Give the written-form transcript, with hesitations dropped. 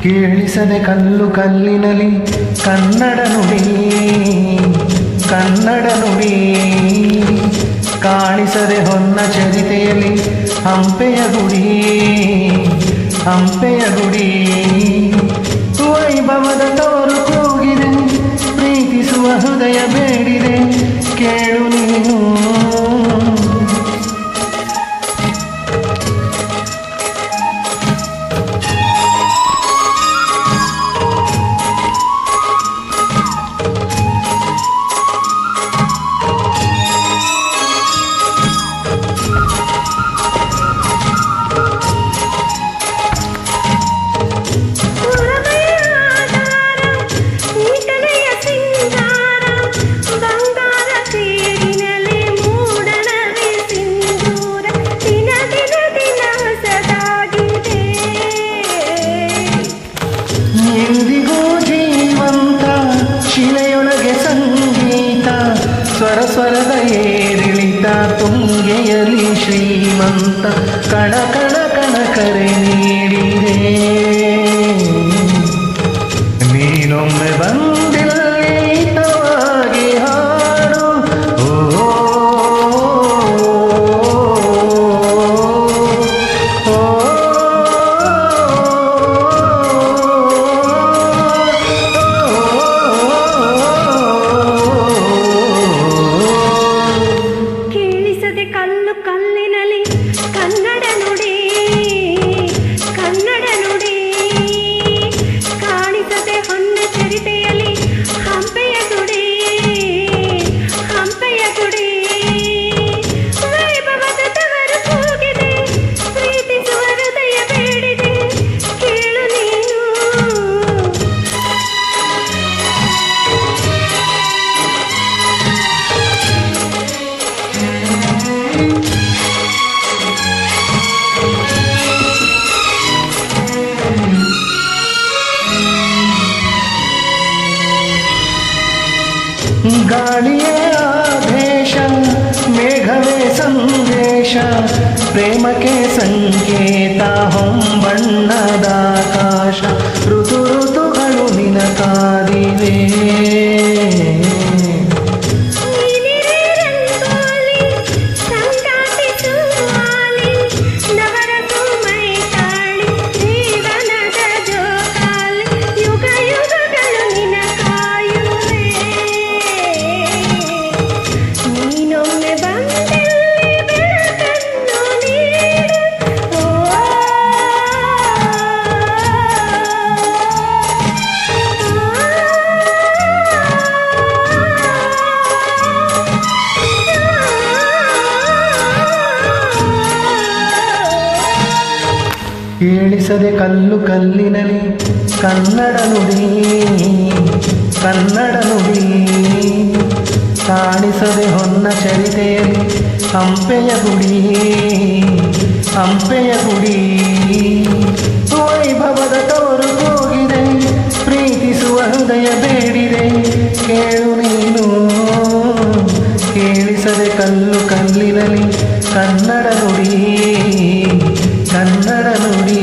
ಕೇಳಿಸದೆ ಕಲ್ಲು ಕಲ್ಲಿನಲಿ ಕನ್ನಡ ನುಡಿ ಕನ್ನಡ ನುಡಿ ಕಾಣಿಸದೆ ಹೊನ್ನ ಚರಿತೆಯಲ್ಲಿ ಹಂಪೆಯ ಗುಡಿ ಹಂಪೆಯ ಗುಡಿ ವೈಭವದ ತೋರು ಕೂಗಿದೆ ಪ್ರೀತಿಸುವ ಹೃದಯ ಬೇಡಿದೆ ಕೇಳು ನೀನು ಶಿಲೆಯೊಳಗೆ ಸಂಗೀತ ಸ್ವರ ಸ್ವರದ ಏರಿಳಿತ ತುಂಗೆಯಲಿ ಶ್ರೀಮಂತ ಕಣ ಕಣ ಕಣ ಕರೆ ನೀಡಿದೆ ನೀನೊಮ್ಮೆ ಬಂದಿಲ್ಲವಾಗಿ ಹಾಡು ಓ ಕಲ್ಲು ಕಲ್ಲಿನಲಿ ಕನ್ನಡ ನುಡಿ ಕನ್ನಡ ನುಡಿ ಕಾಣಿಸದೆ ಹೊನ್ನ ಚರಿತೆಯಲ್ಲಿ ಹಂಪೆಯ ಗುಡಿ ಹಂಪೆಯ ಗುಡಿ ವೈಭವದ ತವರು ಕೂಗಿದೆ ಪ್ರೀತಿಸುವ ಹೃದಯ ಬೇಡಿದೆ ಕೇಳು ನೀನು ಗಾಳಿಯೇ ಆದೇಶ ಮೇಘವೇ ಸಂದೇಶ ಪ್ರೇಮಕ್ಕೆ ಸಂಕೇತ ಹೊಂಬಣ್ಣದ ಆಕಾಶ ಋತು ಋತುಗಳು ನಿನಕಾದಿವೆ ಕೇಳಿಸದೆ ಕಲ್ಲು ಕಲ್ಲಿನಲಿ ಕನ್ನಡ ನುಡಿ ಕನ್ನಡ ನುಡಿ ಕಾಣಿಸದೆ ಹೊನ್ನ ಚರಿತೆಯಲ್ಲಿ ಹಂಪೆಯ ಗುಡಿ ಹಂಪೆಯ ಗುಡಿ ವೈಭವದ ತವರು ಹೋಗಿದೆ ಪ್ರೀತಿಸುವ ಹೃದಯ ಬೇಡಿದೆ ಕೇಳು ನೀನು ಕೇಳಿಸದೆ ಕಲ್ಲು ಕಲ್ಲಿನಲಿ ಕನ್ನಡ ನುಡಿ ಕನ್ನಡ ನುಡಿ.